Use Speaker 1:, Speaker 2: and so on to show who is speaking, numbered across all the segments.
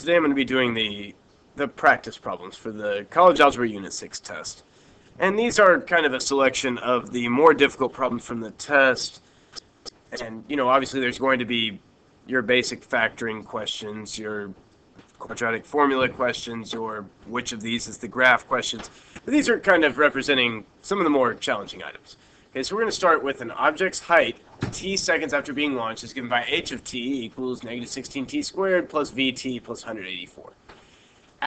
Speaker 1: Today I'm going to be doing the practice problems for the College Algebra Unit 6 test. And these are kind of a selection of the more difficult problems from the test. And, you know, obviously there's going to be your basic factoring questions, your quadratic formula questions, or which of these is the graph questions. But these are kind of representing some of the more challenging items. Okay, so we're going to start with an object's height, t seconds after being launched, is given by h of t equals negative 16t squared plus vt plus 184.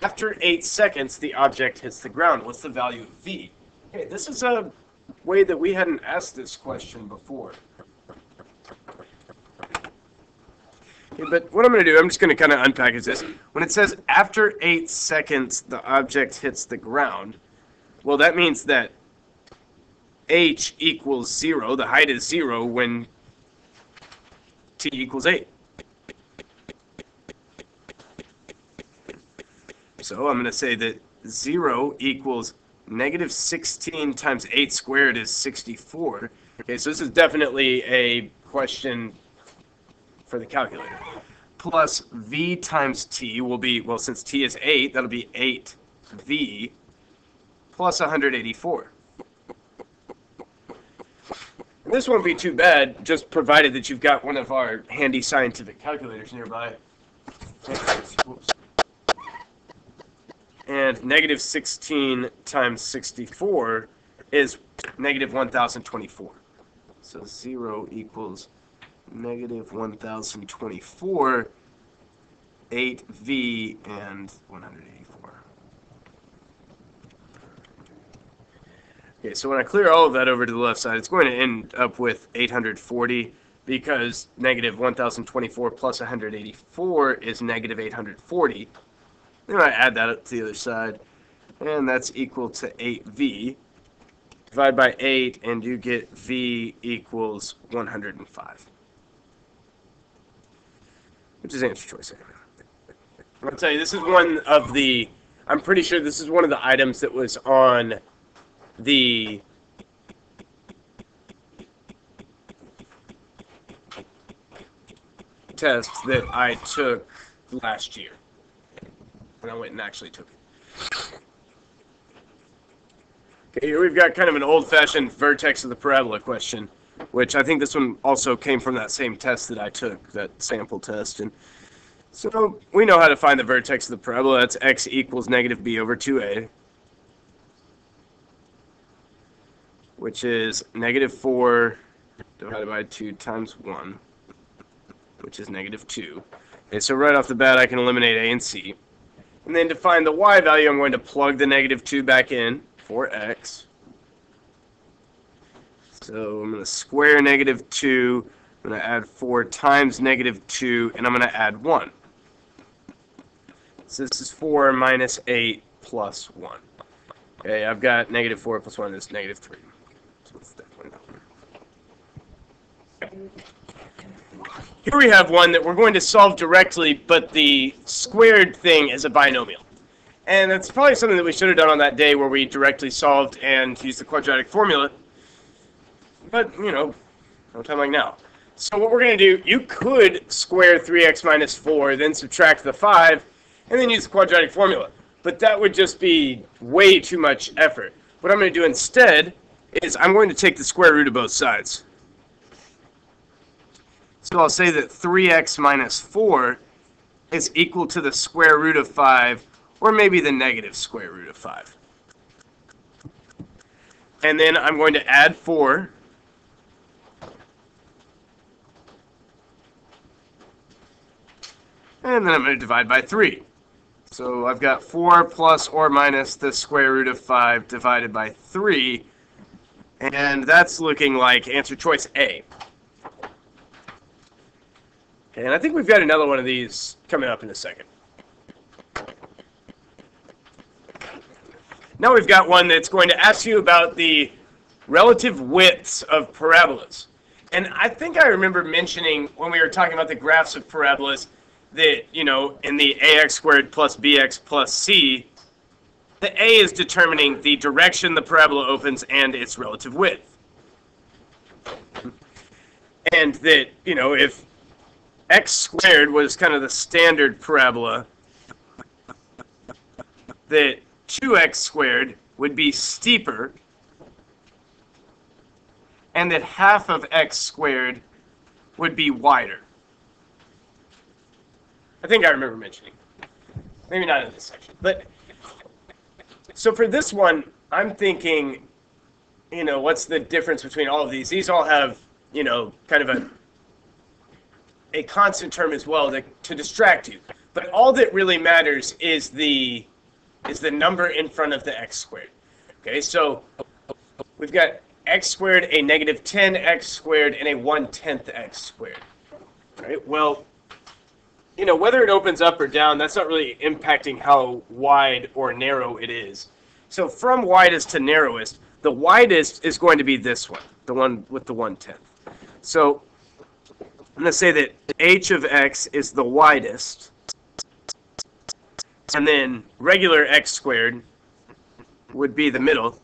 Speaker 1: After 8 seconds, the object hits the ground. What's the value of v? Okay, this is a way that we hadn't asked this question before. Okay, but what I'm going to do, I'm just going to kind of unpackage this. When it says after 8 seconds, the object hits the ground, well, that means that h equals 0, the height is 0 when t equals 8. So I'm going to say that 0 equals negative 16 times 8 squared is 64. Okay, so this is definitely a question for the calculator. Plus v times t will be, well, since t is 8, that'll be 8v plus 184. This won't be too bad, just provided that you've got one of our handy scientific calculators nearby. And negative 16 times 64 is negative 1024. So 0 equals negative 1024, 8v, and 184. Okay, so when I clear all of that over to the left side, it's going to end up with 840 because negative 1024 plus 184 is negative 840. Then I add that up to the other side, and that's equal to 8v. Divide by 8, and you get v equals 105. Which is answer choice A. I'll tell you, this is one of the, I'm pretty sure this is one of the items that was on the test that I took last year. And I went and actually took it. Okay, here we've got kind of an old-fashioned vertex of the parabola question, which I think this one also came from that same test that I took, that sample test. And so we know how to find the vertex of the parabola. That's x equals negative b over 2a, which is negative 4 divided by 2 times 1, which is negative 2. Okay, so right off the bat, I can eliminate a and c. And then to find the y value, I'm going to plug the negative 2 back in for x. So I'm going to square negative 2. I'm going to add 4 times negative 2, and I'm going to add 1. So this is 4 minus 8 plus 1. Okay, I've got negative 4 plus 1 is negative 3. So it's definitely not 1. Here we have one that we're going to solve directly, but the squared thing is a binomial. And that's probably something that we should have done on that day where we directly solved and used the quadratic formula. But, you know, no time like now. So what we're going to do, you could square 3x minus 4, then subtract the 5, and then use the quadratic formula. But that would just be way too much effort. What I'm going to do instead is I'm going to take the square root of both sides. So I'll say that 3x minus 4 is equal to the square root of 5, or maybe the negative square root of 5. And then I'm going to add 4. And then I'm going to divide by 3. So I've got 4 plus or minus the square root of 5 divided by 3. And that's looking like answer choice A. Okay, and I think we've got another one of these coming up in a second. Now we've got one that's going to ask you about the relative widths of parabolas. And I think I remember mentioning when we were talking about the graphs of parabolas that, you know, in the ax squared plus bx plus c, the a is determining the direction the parabola opens and its relative width. And that, you know, if x squared was kind of the standard parabola, that 2x squared would be steeper, and that half of x squared would be wider. I think I remember mentioning. Maybe not in this section. But so for this one, I'm thinking, what's the difference between all of these? These all have, kind of a constant term as well to distract you. But all that really matters is the number in front of the x squared. Okay, so we've got x squared, a negative 10x squared, and a 1/10 x squared. Right? Well, whether it opens up or down, that's not really impacting how wide or narrow it is. So from widest to narrowest, the widest is going to be this one, the one with the 1/10. So I'm going to say that h of x is the widest, and then regular x squared would be the middle.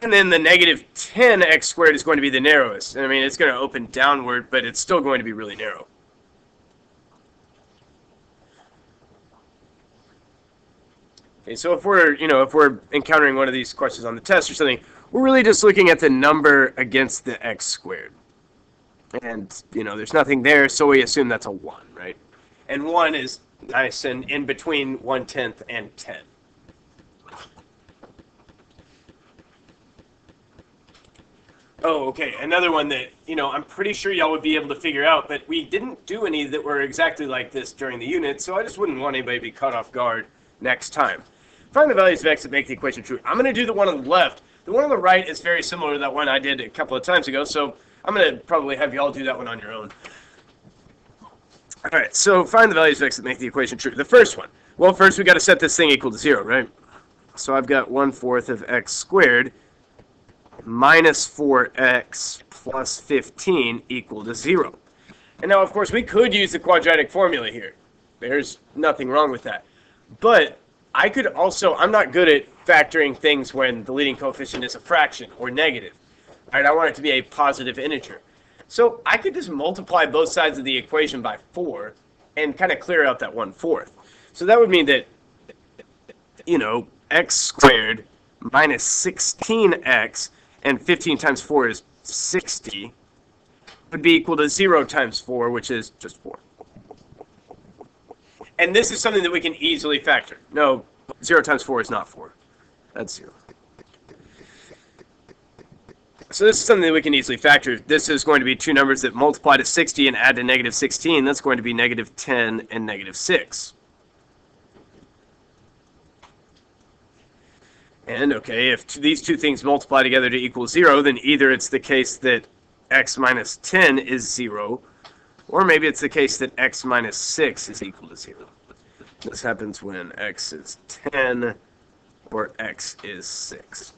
Speaker 1: And then the negative 10x squared is going to be the narrowest. I mean, it's going to open downward, but it's still going to be really narrow. Okay, so if we're encountering one of these questions on the test or something, we're really just looking at the number against the x squared. And, there's nothing there, so we assume that's a 1, right? And 1 is nice and in between 1/10 and 10. Oh, okay. Another one that, I'm pretty sure y'all would be able to figure out, but we didn't do any that were exactly like this during the unit, so I just wouldn't want anybody to be caught off guard next time. Find the values of x that make the equation true. I'm going to do the one on the left. The one on the right is very similar to that one I did a couple of times ago, so I'm going to probably have y'all do that one on your own. All right, so find the values of x that make the equation true. The first one. Well, first we got to set this thing equal to 0, right? So I've got 1/4 of x squared minus 4x plus 15 equal to 0. And now, of course, we could use the quadratic formula here. There's nothing wrong with that. But I could also, I'm not good at factoring things when the leading coefficient is a fraction or negative. All right, I want it to be a positive integer. So I could just multiply both sides of the equation by 4 and kind of clear out that 1/4. So that would mean that, x squared minus 16x, and 15 times 4 is 60, would be equal to 0 times 4, which is just 4. And this is something that we can easily factor. No, 0 times 4 is not 4. That's 0. So this is something that we can easily factor. This is going to be two numbers that multiply to 60 and add to negative 16. That's going to be negative 10 and negative 6. And, okay, if these two things multiply together to equal 0, then either it's the case that x minus 10 is 0, or maybe it's the case that x minus 6 is equal to 0. This happens when x is 10 or x is 6.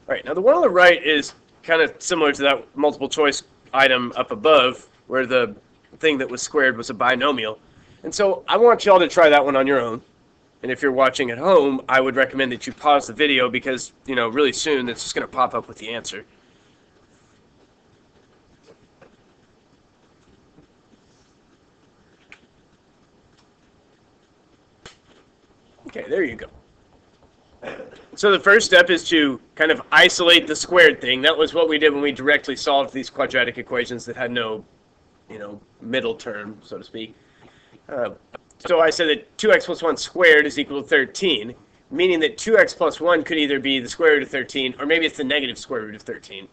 Speaker 1: All right, now the one on the right is kind of similar to that multiple choice item up above, where the thing that was squared was a binomial. And so I want y'all to try that one on your own. And if you're watching at home, I would recommend that you pause the video because, really soon it's just going to pop up with the answer. Okay, there you go. So the first step is to kind of isolate the squared thing. That was what we did when we directly solved these quadratic equations that had no, middle term, so to speak. So I said that 2x plus 1 squared is equal to 13, meaning that 2x plus 1 could either be the square root of 13, or maybe it's the negative square root of 13.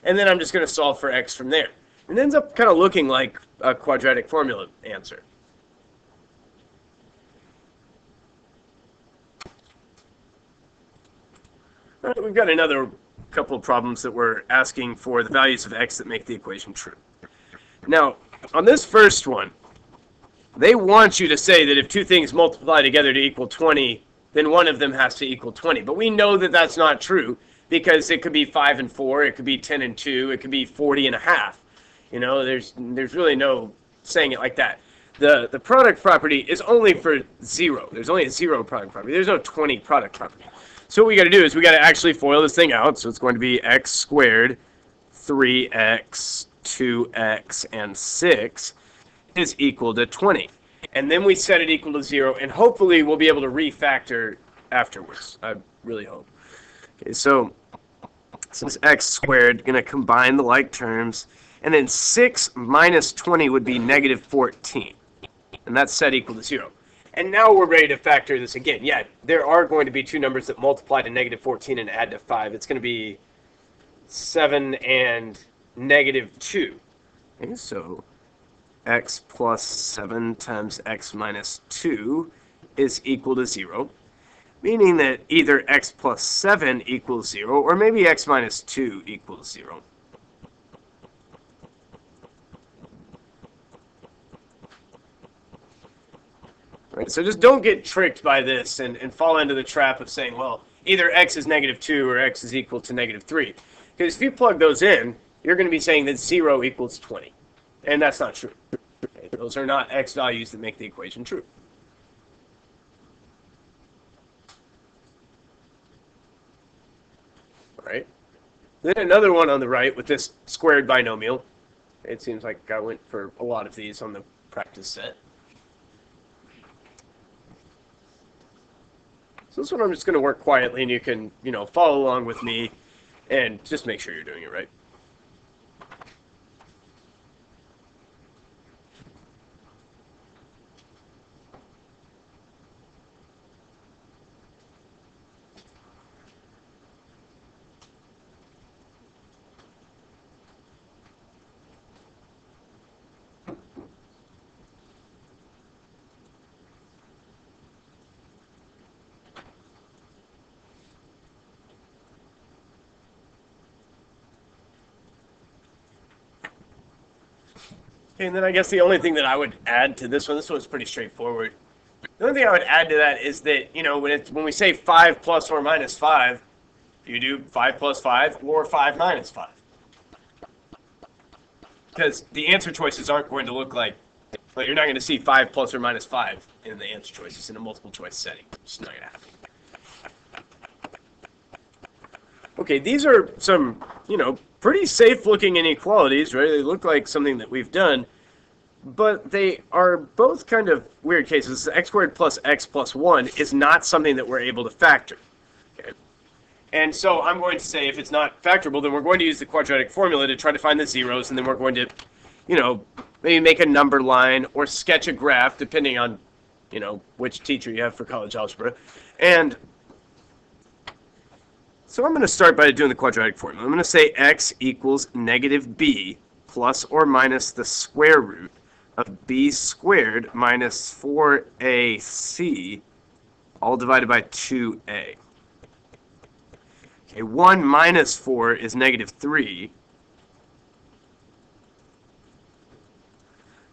Speaker 1: And then I'm just going to solve for x from there. And it ends up kind of looking like a quadratic formula answer. All right, we've got another couple of problems that we're asking for the values of x that make the equation true. Now, on this first one, they want you to say that if two things multiply together to equal 20, then one of them has to equal 20. But we know that that's not true because it could be 5 and 4, it could be 10 and 2, it could be 40 and a half. There's really no saying it like that. The product property is only for 0. There's only a 0 product property. There's no 20 product property. So what we got to do is we got to actually FOIL this thing out. So it's going to be x squared, 3x, 2x, and 6 is equal to 20. And then we set it equal to 0, and hopefully we'll be able to refactor afterwards. I really hope. Okay, so since x squared, going to combine the like terms, and then 6 minus 20 would be negative 14. And that's set equal to 0. And now we're ready to factor this again. Yeah, there are going to be two numbers that multiply to negative 14 and add to 5. It's going to be 7 and negative 2. Okay, so x plus 7 times x minus 2 is equal to 0. Meaning that either x plus 7 equals 0, or maybe x minus 2 equals 0. Right, so just don't get tricked by this and fall into the trap of saying, well, either x is negative 2 or x is equal to negative 3. Because if you plug those in, you're going to be saying that 0 equals 20. And that's not true. Okay, those are not x values that make the equation true. Right. Then another one on the right with this squared binomial. It seems like I went for a lot of these on the practice set. So this one I'm just going to work quietly, and you can, follow along with me and just make sure you're doing it right. And then I guess the only thing that I would add to this one's pretty straightforward. The only thing I would add to that is that, when we say 5 plus or minus 5, you do 5 plus 5 or 5 minus 5. Because the answer choices aren't going to look like you're not going to see 5 plus or minus 5 in the answer choices in a multiple choice setting. It's just not going to happen. Okay, these are some, pretty safe-looking inequalities, right? They look like something that we've done, but they are both kind of weird cases. X squared plus x plus 1 is not something that we're able to factor. Okay? And so I'm going to say if it's not factorable, then we're going to use the quadratic formula to try to find the zeros, and then we're going to, maybe make a number line or sketch a graph, depending on, which teacher you have for college algebra. And so I'm going to start by doing the quadratic formula. I'm going to say x equals negative b plus or minus the square root of b squared minus 4ac, all divided by 2a. Okay, 1 minus 4 is negative 3.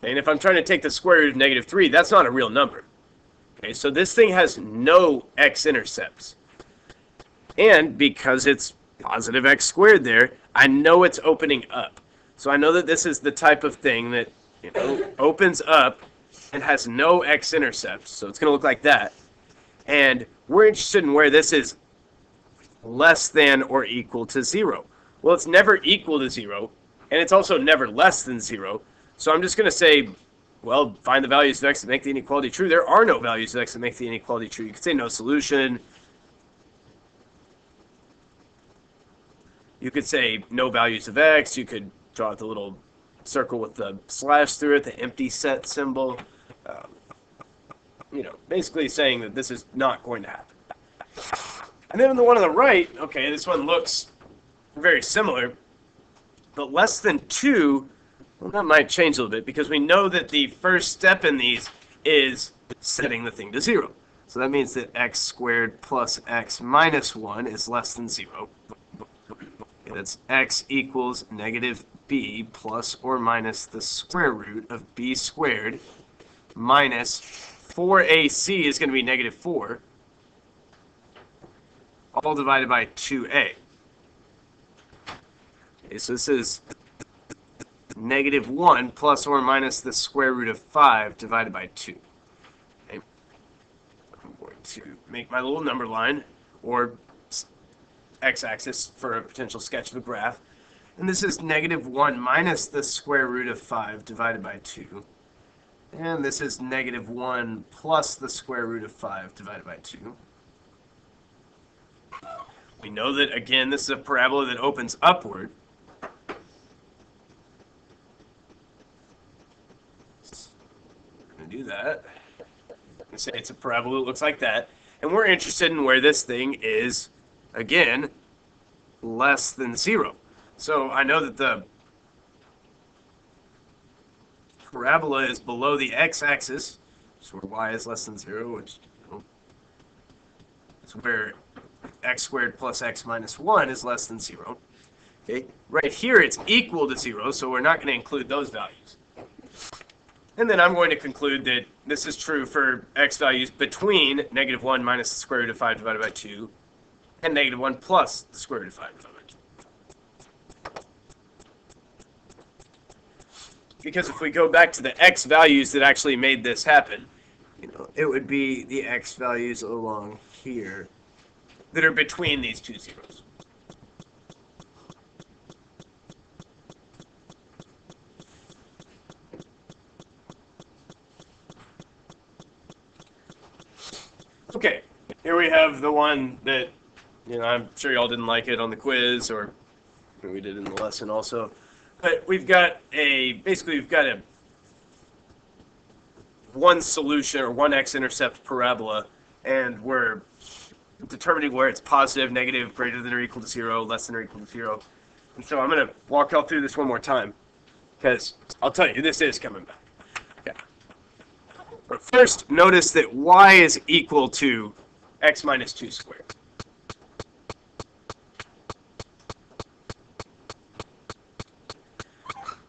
Speaker 1: And if I'm trying to take the square root of negative 3, that's not a real number. Okay, so this thing has no x-intercepts. And because it's positive x squared there, I know it's opening up. So I know that this is the type of thing that, opens up and has no x-intercepts. So it's going to look like that. And we're interested in where this is less than or equal to 0. Well, it's never equal to 0, and it's also never less than 0. So I'm just going to say, well, find the values of x that make the inequality true. There are no values of x that make the inequality true. You could say no solution. You could say no values of x. You could draw the little circle with the slash through it, the empty set symbol. Basically saying that this is not going to happen. And then the one on the right, okay, this one looks very similar, but less than 2, well, that might change a little bit because we know that the first step in these is setting the thing to 0. So that means that x squared plus x minus 1 is less than 0. That's x equals negative b plus or minus the square root of b squared minus 4ac is going to be negative 4, all divided by 2a. Okay, so this is negative 1 plus or minus the square root of 5 divided by 2. Okay. I'm going to make my little number line. or x-axis for a potential sketch of a graph. And this is -1 minus the square root of 5 divided by 2. And this is -1 plus the square root of 5 divided by 2. We know that, again, this is a parabola that opens upward. I'm going to do that. I'm going to say it's a parabola that looks like that. And we're interested in where this thing is, again, less than 0. So I know that the parabola is below the x-axis, so where y is less than 0, which is where x squared plus x minus 1 is less than 0. Okay, right here it's equal to 0, so we're not going to include those values. And then I'm going to conclude that this is true for x values between -1 minus the square root of 5 divided by 2 and -1 plus the square root of 5 divided by 2. Because if we go back to the x values that actually made this happen, it would be the x values along here that are between these two zeros. Okay, here we have the one that, I'm sure y'all didn't like it on the quiz, or we did in the lesson also. But we've got we've got one solution, or one x-intercept parabola, and we're determining where it's positive, negative, greater than or equal to 0, less than or equal to 0. And so I'm going to walk y'all through this one more time, because I'll tell you, this is coming back. Okay. But first, notice that y is equal to x minus 2 squared.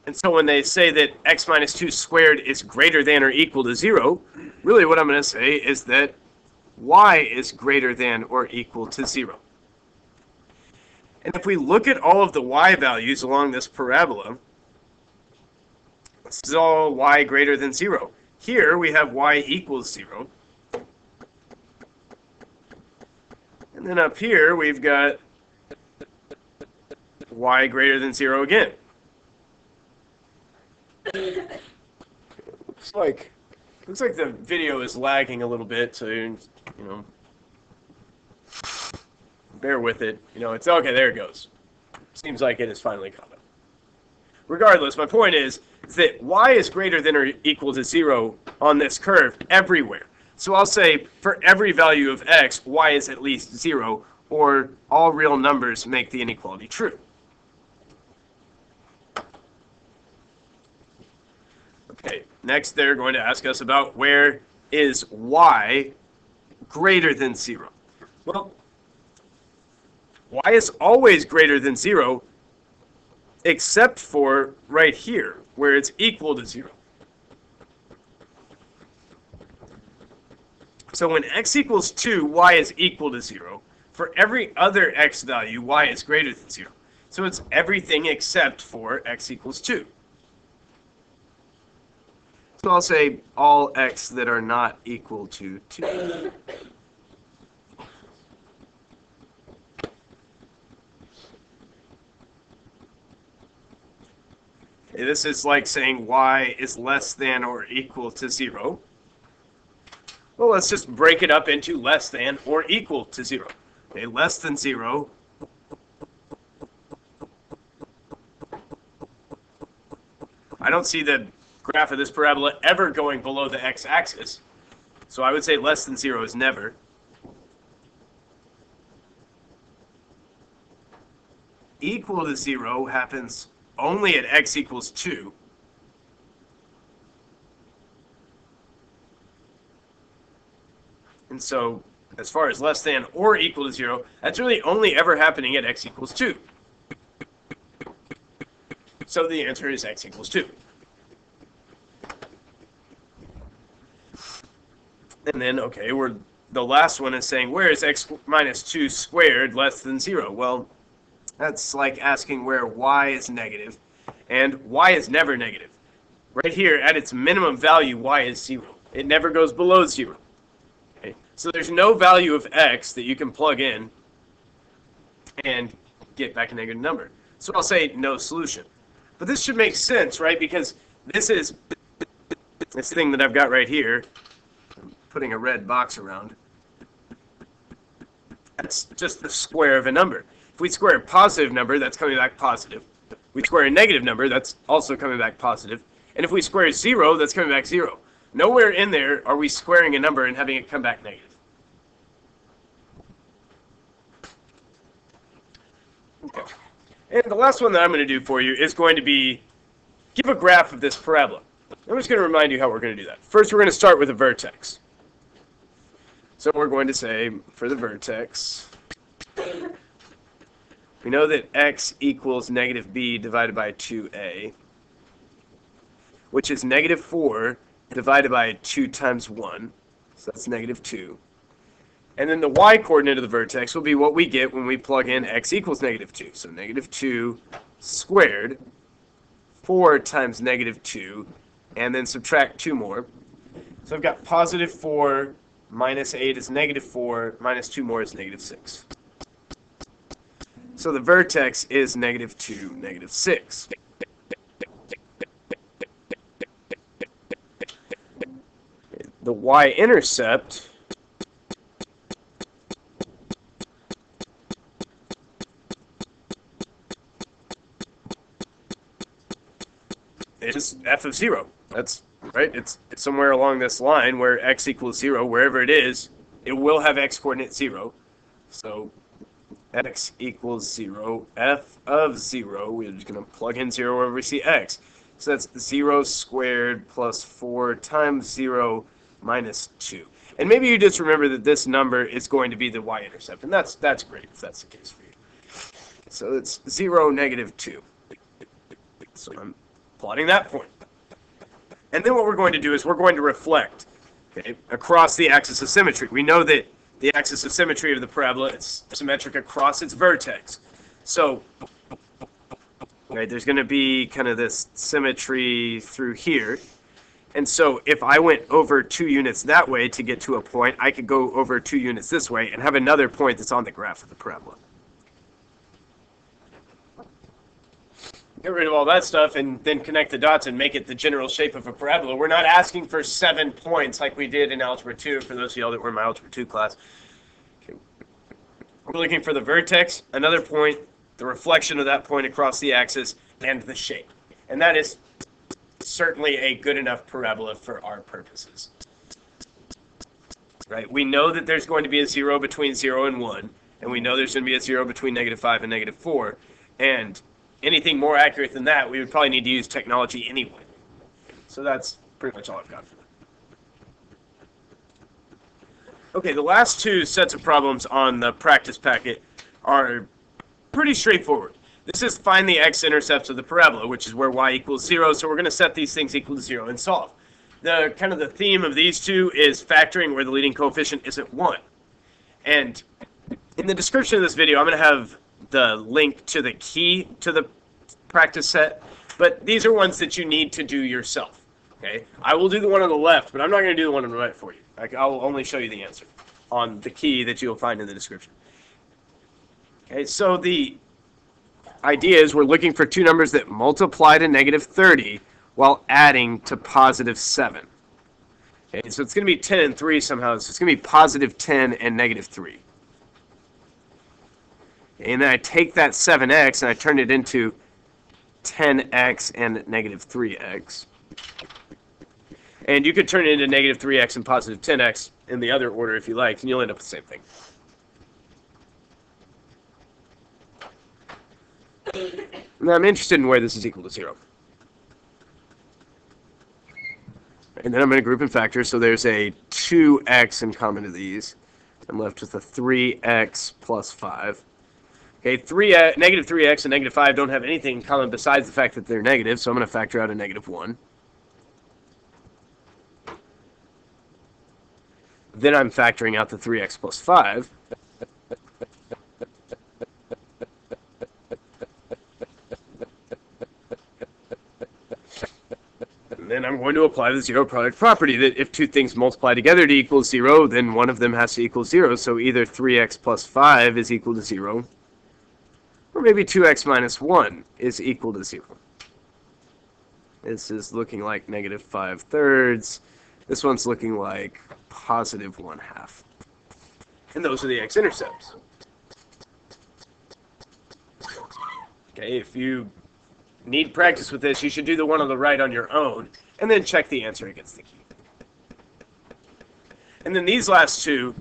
Speaker 1: And so when they say that x minus 2 squared is greater than or equal to 0, really what I'm going to say is that y is greater than or equal to 0. And if we look at all of the y values along this parabola, this is all y greater than 0. Here we have y equals 0. And then up here we've got y greater than 0 again. Looks like the video is lagging a little bit, so bear with it. It's okay. There it goes. Seems like it is finally caught up. Regardless, my point is that y is greater than or equal to 0 on this curve everywhere. So I'll say for every value of x, y is at least 0, or all real numbers make the inequality true. Okay, next they're going to ask us about where is y greater than 0. Well, y is always greater than 0 except for right here, where it's equal to 0. So when x equals 2, y is equal to 0. For every other x value, y is greater than 0. So it's everything except for x equals 2. So I'll say all x that are not equal to 2. Okay, this is like saying y is less than or equal to 0. Well, let's just break it up into less than or equal to 0. Okay, less than 0. I don't see the graph of this parabola ever going below the x-axis. So I would say less than 0 is never. Equal to 0 happens only at x equals 2. And so as far as less than or equal to 0, that's really only ever happening at x equals 2. So the answer is x equals 2. And then, okay, the last one is saying, where is x minus 2 squared less than 0? Well, that's like asking where y is negative, and y is never negative. Right here, at its minimum value, y is 0. It never goes below 0. Okay? So there's no value of x that you can plug in and get back a negative number. So I'll say no solution. But this should make sense, right? Because this is this thing that I've got right here. I'm putting a red box around. That's just the square of a number. If we square a positive number, that's coming back positive. If we square a negative number, that's also coming back positive. And if we square 0, that's coming back 0. Nowhere in there are we squaring a number and having it come back negative. Okay. And the last one that I'm going to do for you is going to be give a graph of this parabola. I'm just going to remind you how we're going to do that. First, we're going to start with a vertex. So we're going to say, for the vertex, we know that x equals negative b divided by 2a, which is negative 4 divided by 2 times 1. So that's negative 2. And then the y-coordinate of the vertex will be what we get when we plug in x equals negative 2. So negative 2 squared, 4 times negative 2, and then subtract 2 more. So I've got positive 4 minus 8 is negative 4, minus 2 more is negative 6. So the vertex is negative 2, negative 6. The y-intercept is f of 0. That's right. It's somewhere along this line where x equals 0. Wherever it is, it will have x coordinate 0. So x equals 0. F of 0. We're just going to plug in 0 wherever we see x. So that's 0 squared plus 4 times 0 minus 2. And maybe you just remember that this number is going to be the y-intercept, and that's great if that's the case for you. So it's 0, negative 2. So I'm plotting that point. And then what we're going to do is we're going to reflect, okay, across the axis of symmetry. We know that the axis of symmetry of the parabola is symmetric across its vertex. So right, there's going to be kind of this symmetry through here. And so if I went over 2 units that way to get to a point, I could go over 2 units this way and have another point that's on the graph of the parabola. Get rid of all that stuff and then connect the dots and make it the general shape of a parabola. We're not asking for 7 points like we did in Algebra 2, for those of y'all that were in my Algebra 2 class. Okay. We're looking for the vertex, another point, the reflection of that point across the axis, and the shape. And that is certainly a good enough parabola for our purposes. Right? We know that there's going to be a 0 between 0 and 1, and we know there's going to be a 0 between negative 5 and negative 4, and anything more accurate than that, we would probably need to use technology anyway. So that's pretty much all I've got for that. Okay, the last 2 sets of problems on the practice packet are pretty straightforward. This is find the x-intercepts of the parabola, which is where y equals 0, so we're going to set these things equal to 0 and solve. The theme of these 2 is factoring where the leading coefficient isn't 1. And in the description of this video, I'm going to have the link to the key to the practice set, but these are ones that you need to do yourself. Okay, I will do the one on the left, but I'm not going to do the one on the right for you. I'll only show you the answer on the key that you'll find in the description. Okay, so the idea is we're looking for 2 numbers that multiply to negative 30 while adding to positive 7. Okay, so it's going to be 10 and 3 somehow, so it's going to be positive 10 and negative 3. And then I take that 7x and I turn it into 10x and negative 3x. And you could turn it into negative 3x and positive 10x in the other order if you like, and you'll end up with the same thing. Now I'm interested in where this is equal to 0. And then I'm going to group in factors, so there's a 2x in common to these. I'm left with a 3x plus 5. Okay, negative 3x and negative 5 don't have anything in common besides the fact that they're negative, so I'm going to factor out a negative 1. Then I'm factoring out the 3x plus 5. And then I'm going to apply the zero product property that if two things multiply together to equal 0, then one of them has to equal 0. So either 3x plus 5 is equal to 0, or maybe 2x minus 1 is equal to 0. This is looking like negative 5/3. This one's looking like positive 1/2. And those are the x-intercepts. Okay, if you need practice with this, you should do the one on the right on your own, and then check the answer against the key. And then these last two,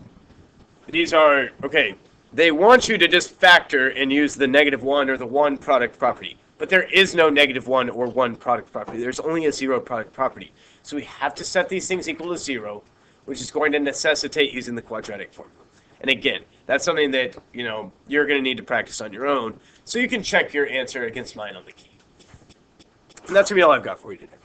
Speaker 1: these are, okay, they want you to just factor and use the -1 or the 1 product property. But there is no -1 or 1 product property. There's only a 0 product property. So we have to set these things equal to 0, which is going to necessitate using the quadratic formula. And again, that's something that, you're going to need to practice on your own, so you can check your answer against mine on the key. And that's going to be all I've got for you today.